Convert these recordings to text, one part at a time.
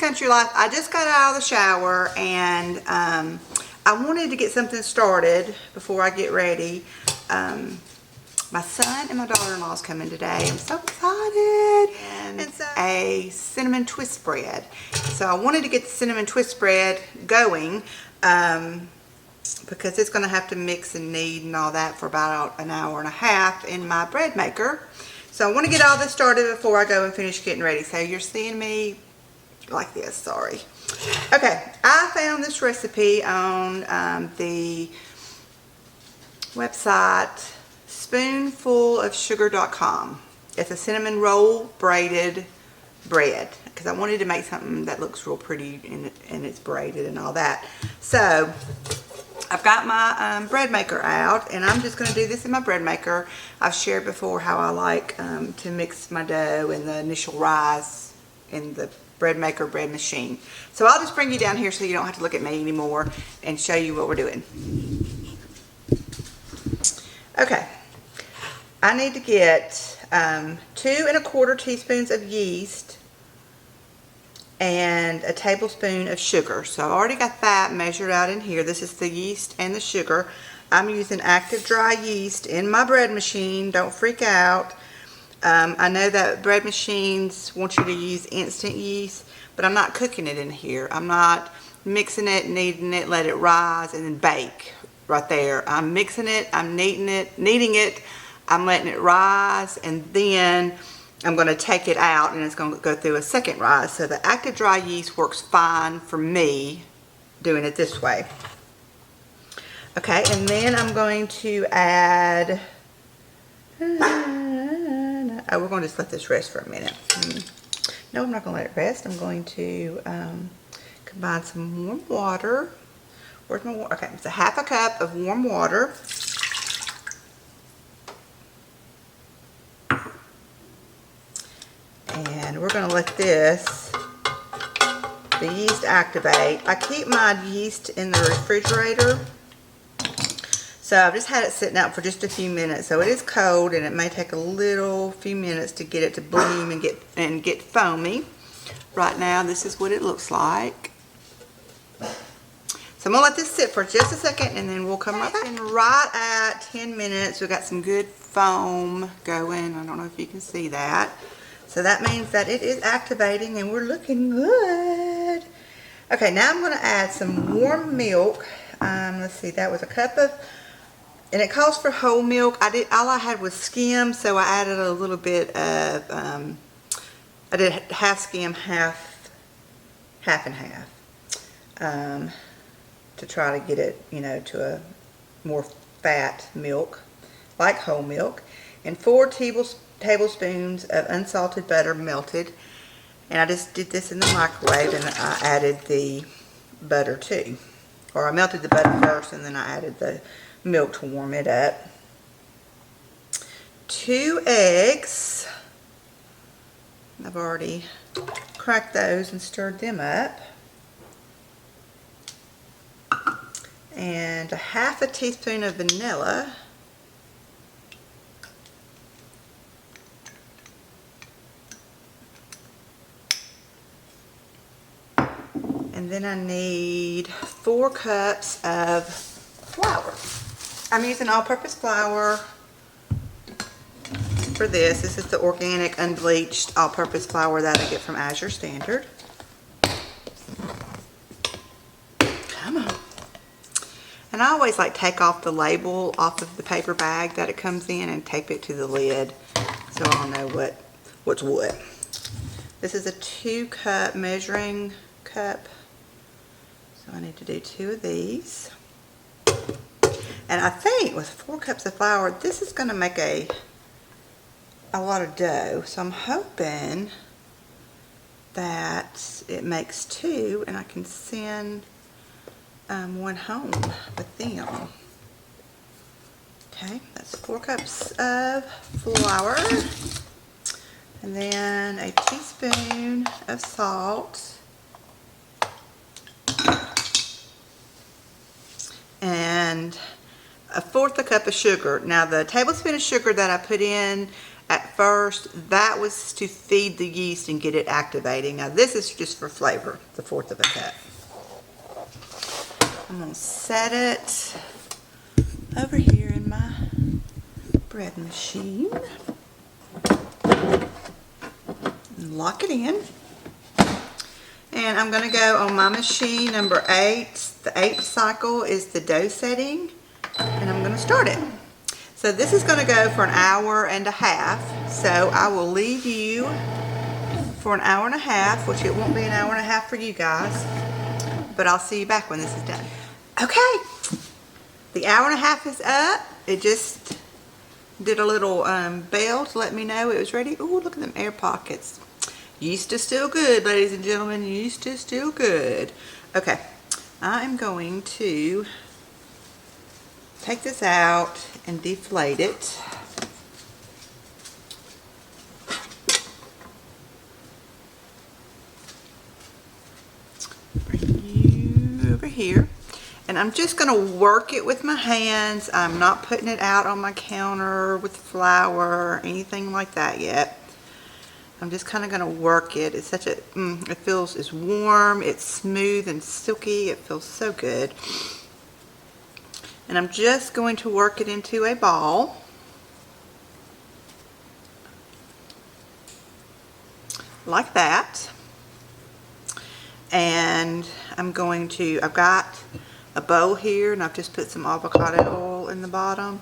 Country Life. I just got out of the shower and I wanted to get something started before I get ready. My son and my daughter-in-law is coming today. I'm so excited. And it's a cinnamon twist bread. So I wanted to get the cinnamon twist bread going because it's going to have to mix and knead and all that for about an hour and a half in my bread maker. So I want to get all this started before I go and finish getting ready. So you're seeing me like this, sorry. Okay, I found this recipe on the website spoonfulofsugar.com. It's a cinnamon roll braided bread because I wanted to make something that looks real pretty and it's braided and all that. So I've got my bread maker out and I'm just going to do this in my bread maker. I've shared before how I like to mix my dough and the initial rise in the bread maker bread machine. So I'll just bring you down here so you don't have to look at me anymore and show you what we're doing. Okay, I need to get 2 1/4 teaspoons of yeast and a tablespoon of sugar. So I already got that measured out in here. This is the yeast and the sugar. I'm using active dry yeast in my bread machine. Don't freak out. I know that bread machines want you to use instant yeast, but I'm not cooking it in here. I'm not mixing it, kneading it, let it rise, and then bake right there. I'm mixing it, I'm kneading it, I'm letting it rise, and then I'm going to take it out and it's going to go through a second rise. So the active dry yeast works fine for me doing it this way. Okay, and then I'm going to add, oh, we're going to just let this rest for a minute. No, I'm not going to let it rest. I'm going to combine some warm water. Where's my water? Okay, it's a 1/2 cup of warm water. And we're going to let the yeast activate. I keep my yeast in the refrigerator. So I've just had it sitting out for just a few minutes. So it is cold and it may take a few minutes to get it to bloom and get foamy. Right now this is what it looks like. So I'm going to let this sit for just a second and then we'll come right back. And right at 10 minutes we've got some good foam going. I don't know if you can see that. So that means that it is activating and we're looking good. Okay, now I'm going to add some warm milk. Let's see, that was a cup of, and it calls for whole milk. All I had was skim, so I added a little bit of, I did half skim, half and half, to try to get it, to a more fat milk, like whole milk, and 4 tablespoons of unsalted butter melted. And I just did this in the microwave and I added the butter too. Or I melted the butter first and then I added the milk to warm it up. 2 eggs. I've already cracked those and stirred them up. And a 1/2 teaspoon of vanilla. And then I need 4 cups of flour. I'm using all-purpose flour for this. This is the organic, unbleached, all-purpose flour that I get from Azure Standard. Come on. And I always take off the label off of the paper bag that it comes in and tape it to the lid so I'll know what's what. This is a 2-cup measuring cup. So I need to do 2 of these. And I think with 4 cups of flour, this is going to make a lot of dough. So I'm hoping that it makes 2 and I can send 1 home with them. Okay, that's 4 cups of flour. And then a teaspoon of salt. And 1/4 a cup of sugar. Now the tablespoon of sugar that I put in at first, that was to feed the yeast and get it activating. Now this is just for flavor, the 1/4 of a cup. I'm going to set it over here in my bread machine and lock it in. And I'm going to go on my machine number 8. The 8th cycle is the dough setting, and I'm going to start it. So this is going to go for 1.5 hours. So I will leave you for 1.5 hours, which it won't be 1.5 hours for you guys, but I'll see you back when this is done. Okay, the 1.5 hours is up. It just did a little bell to let me know it was ready. Ooh, look at them air pockets. Yeast is still good, ladies and gentlemen. Yeast is still good. Okay, I am going to take this out and deflate it. Bring you over here. And I'm just going to work it with my hands. I'm not putting it out on my counter with flour or anything like that yet. I'm just kind of going to work it. It's such a, it feels, it's warm, it's smooth and silky. It feels so good. And I'm just going to work it into a ball. Like that. And I've got a bowl here, and I've just put some avocado oil in the bottom.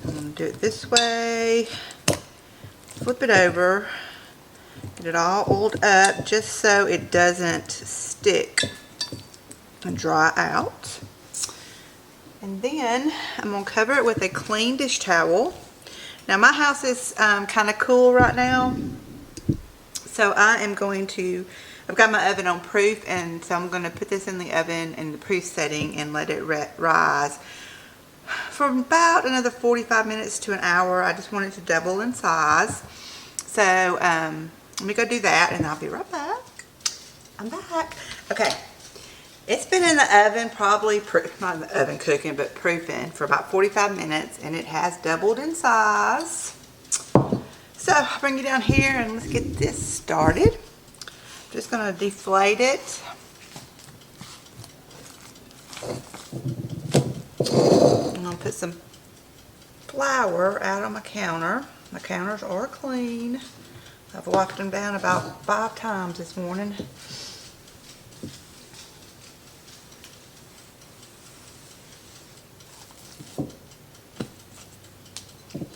I'm going to do it this way. Flip it over. Get it all oiled up just so it doesn't stick and dry out. And then I'm going to cover it with a clean dish towel. Now my house is kind of cool right now, so I've got my oven on proof, and so I'm going to put this in the oven in the proof setting and let it rise for about another 45 minutes to 1 hour. I just want it to double in size. So let me go do that, and I'll be right back. I'm back. Okay. It's been in the oven, probably, not in the oven cooking, but proofing for about 45 minutes, and it has doubled in size. So I'll bring you down here and let's get this started. I'm just going to deflate it. I'm going to put some flour out on my counter. My counters are clean. I've wiped them down about 5 times this morning.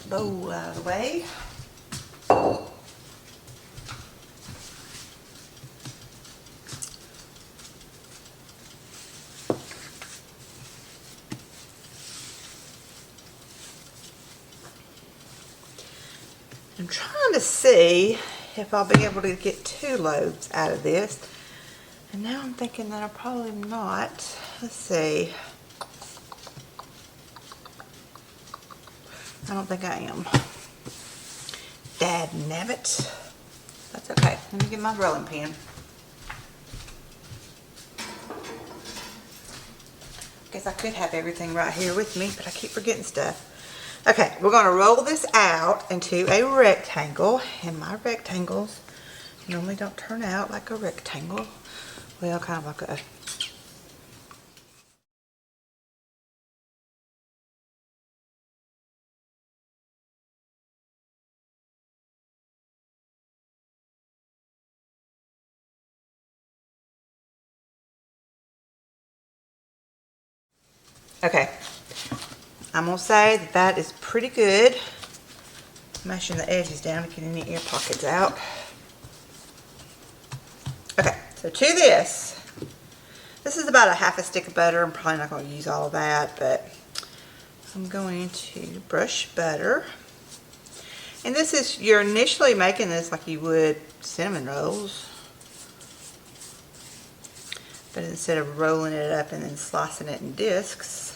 Bowl out of the way. I'm trying to see if I'll be able to get 2 loaves out of this. And now I'm thinking that I'll probably not. Let's see. I don't think I am. Dadnabbit. That's okay. Let me get my rolling pin. Guess I could have everything right here with me, but I keep forgetting stuff. Okay, we're going to roll this out into a rectangle, and my rectangles normally don't turn out like a rectangle. Well, kind of like a... Okay, I'm going to say that that is pretty good. Mashing the edges down to get any air pockets out. Okay, so to this is about a 1/2 stick of butter. I'm probably not going to use all of that, but I'm going to brush butter. And this is, you're initially making this like you would cinnamon rolls. But instead of rolling it up and then slicing it in discs,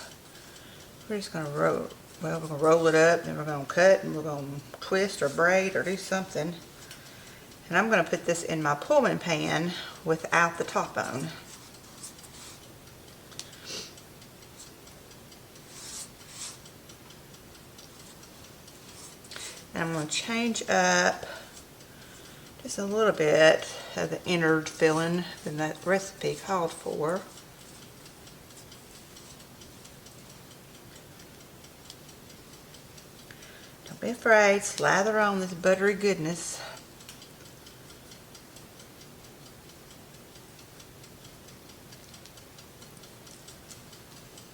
we're just going to roll. Well, we're going to roll it up, then we're going to cut, and we're going to twist or braid or do something. And I'm going to put this in my Pullman pan without the top on. And I'm going to change up just a little bit of the innard filling than that recipe called for. Don't be afraid, slather on this buttery goodness.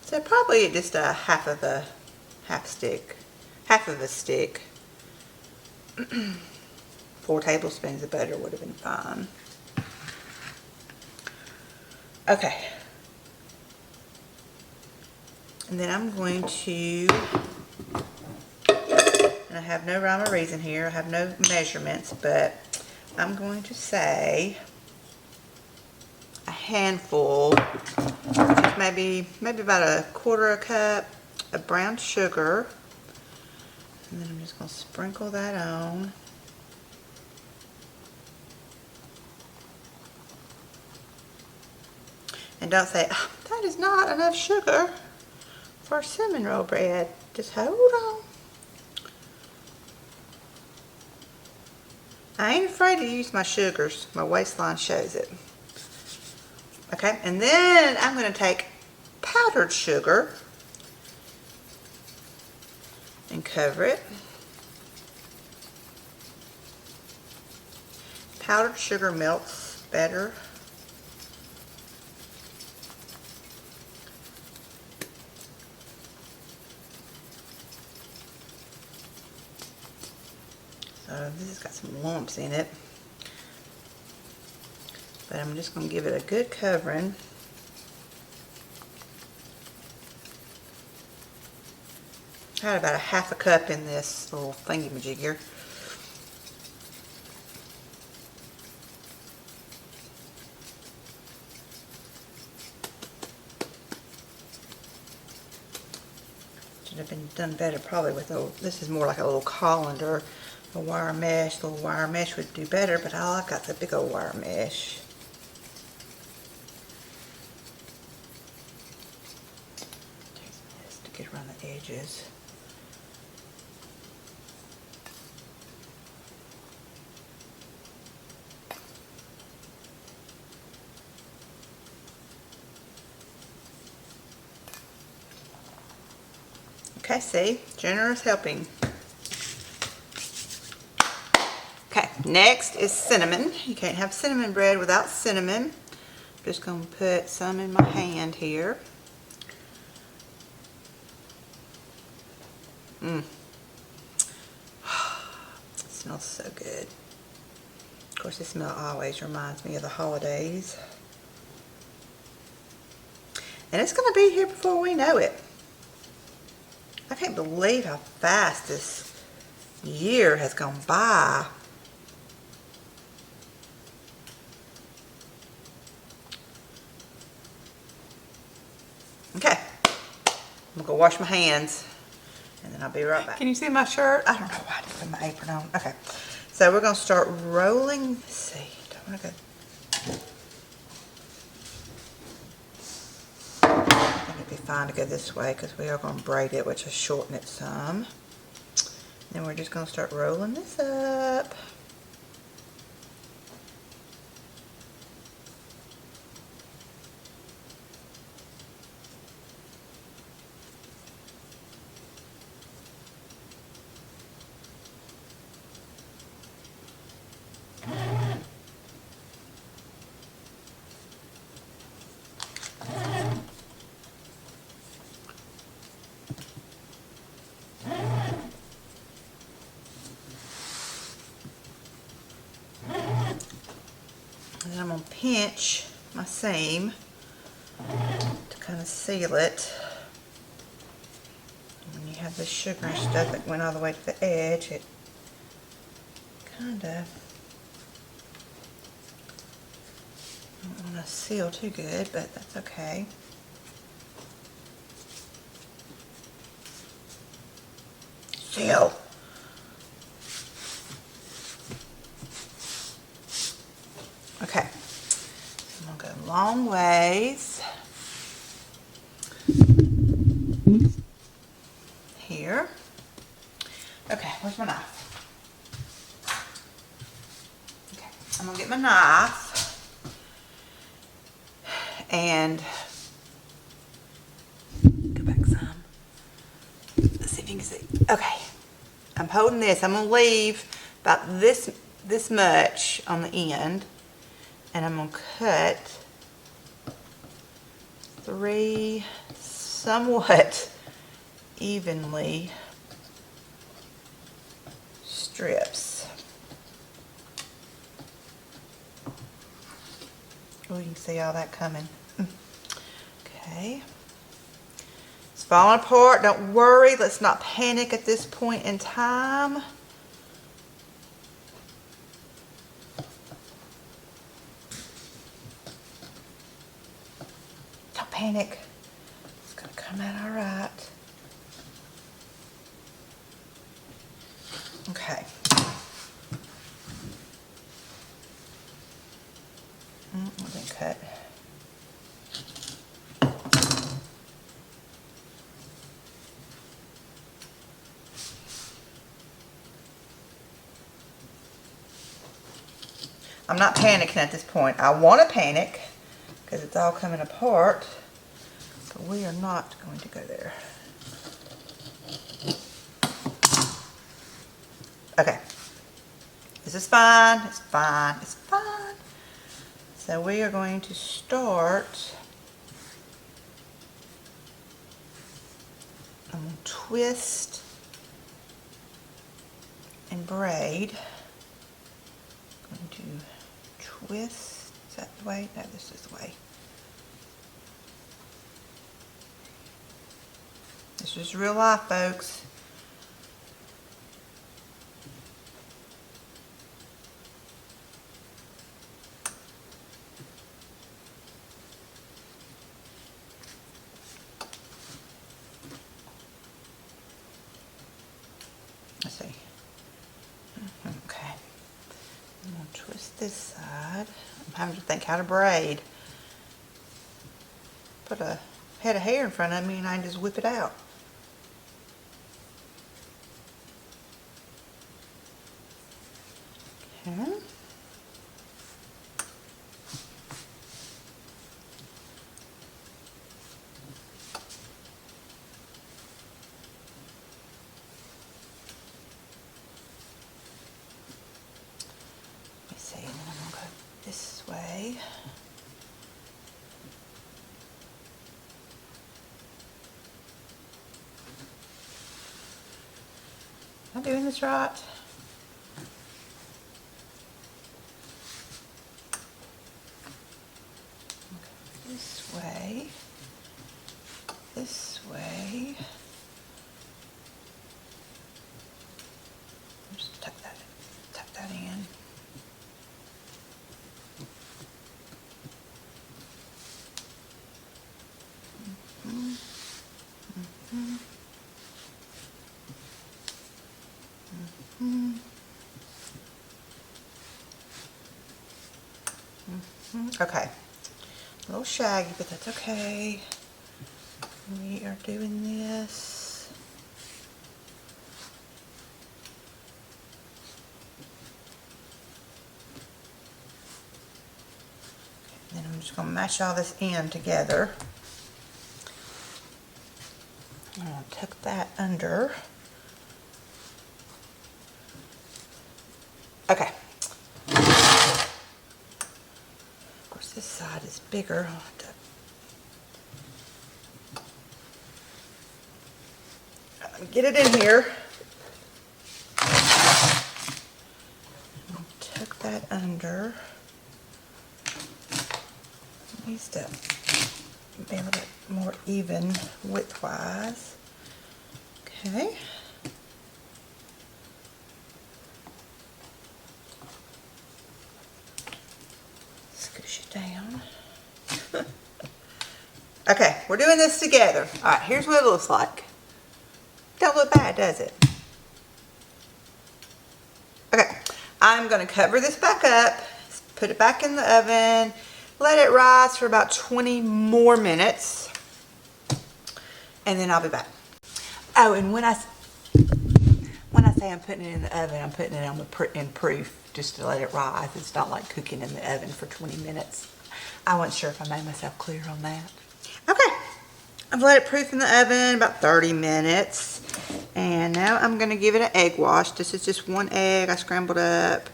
So probably just a half of a stick. 4 tablespoons of butter would have been fine. Okay. And then I'm going to, and I have no rhyme or reason here, I have no measurements, but I'm going to say a handful, maybe about a 1/4 cup of brown sugar. And then I'm just going to sprinkle that on. And don't say, oh, that is not enough sugar for cinnamon roll bread. Just hold on. I ain't afraid to use my sugars. My waistline shows it. Okay, and then I'm going to take powdered sugar and cover it. Powdered sugar melts better. So this has got some lumps in it, but I'm just going to give it a good covering. I had about a 1/2 cup in this little thingy-majigger. Should have been done better probably with this is more like a little colander. A wire mesh, the little wire mesh would do better, but I've got the big old wire mesh. Takes this to get around the edges. Okay, see? Generous helping. Okay, next is cinnamon. You can't have cinnamon bread without cinnamon. I'm just going to put some in my hand here. It smells so good. Of course, this smell always reminds me of the holidays. And it's going to be here before we know it. I can't believe how fast this year has gone by. Okay, I'm gonna go wash my hands and then I'll be right back. Can you see my shirt? I don't know why I didn't put my apron on. Okay, so we're gonna start rolling. Let's see, don't wanna go. I think it'd be fine to go this way because we are gonna braid it, which will shorten it some. Then we're just gonna start rolling this up. And then I'm going to pinch my seam to kind of seal it. And when you have the sugar and stuff that went all the way to the edge, it kind of don't want to seal too good, but that's okay. Seal. Okay, I'm going to go long ways here. Okay, where's my knife? I'm gonna get my knife and go back some. Let's see if you can see. Okay, I'm holding this. I'm gonna leave about this much on the end, and I'm gonna cut 3 somewhat evenly strips. Oh, you can see all that coming. Okay. It's falling apart. Don't worry. Let's not panic at this point in time. Don't panic. It's going to come out all right. Okay. Let me cut. I'm not panicking at this point. I want to panic because it's all coming apart, but we are not going to go there. Okay. This is fine. It's fine. It's fine. So we are going to start. I'm going to twist and braid. I'm going to twist. Is that the way? No, this is the way. This is real life, folks. Let's see. Okay. I'm going to twist this side. I'm having to think how to braid. Put a head of hair in front of me and I can just whip it out. Okay. And then I'm going to go this way. Am I doing this right? This way. This way. Just tuck that in. Okay, a little shaggy, but that's okay. We are doing this. Then I'm just going to mash all this in together. I'm going to tuck that under. Okay. Of course, this side is bigger. I'll have to get it in here. Tuck that under. It needs to be a little bit more even width-wise. Okay. Scoosh it down. Okay, we're doing this together. All right, here's what it looks like. Don't look bad, does it? Okay, I'm going to cover this back up, put it back in the oven, let it rise for about 20 more minutes, and then I'll be back. Oh, and when I say say I'm putting it in the oven, I'm putting it on in proof just to let it rise. It's not like cooking in the oven for 20 minutes. I wasn't sure if I made myself clear on that. Okay, I've let it proof in the oven about 30 minutes. And now I'm going to give it an egg wash. This is just one egg I scrambled up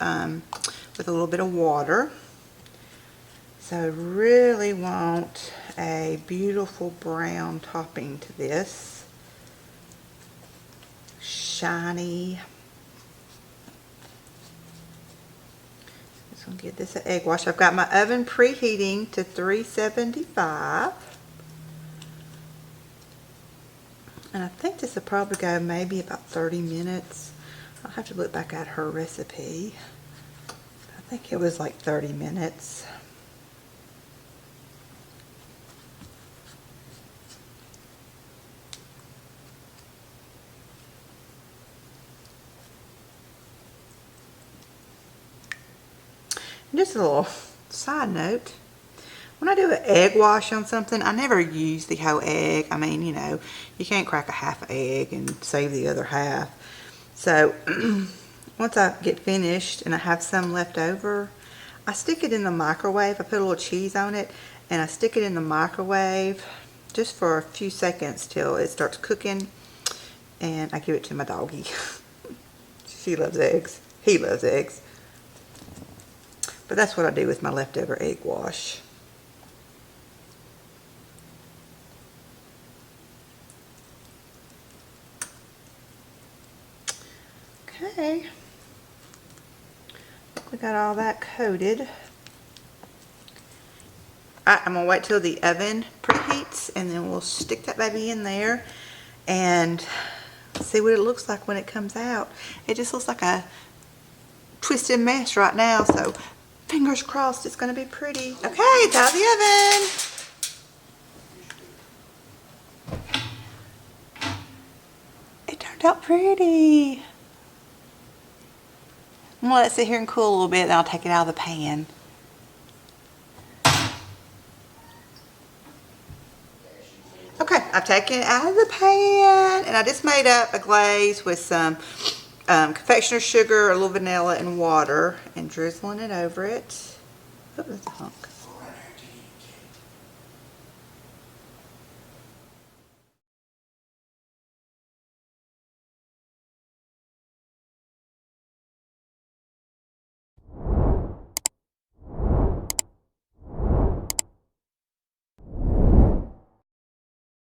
with a little bit of water. So I really want a beautiful brown topping to this. Shiny. Just gonna give this an egg wash. I've got my oven preheating to 375. And I think this will probably go maybe about 30 minutes. I'll have to look back at her recipe. I think it was like 30 minutes. Just a little side note, when I do an egg wash on something, I never use the whole egg. I mean, you know, you can't crack a half egg and save the other half. So once I get finished and I have some left over, I stick it in the microwave. I put a little cheese on it and I stick it in the microwave just for a few seconds till it starts cooking, and I give it to my doggie. She loves eggs. He loves eggs. But that's what I do with my leftover egg wash. Okay. We got all that coated. Alright, I'm going to wait till the oven preheats and then we'll stick that baby in there and see what it looks like when it comes out. It just looks like a twisted mess right now, so fingers crossed it's going to be pretty. Okay, it's out of the oven. It turned out pretty. I'm going to let it sit here and cool a little bit, then I'll take it out of the pan. Okay, I've taken it out of the pan and I just made up a glaze with some confectioner's sugar, a little vanilla, and water, and drizzling it over it. Oh, that's a hunk.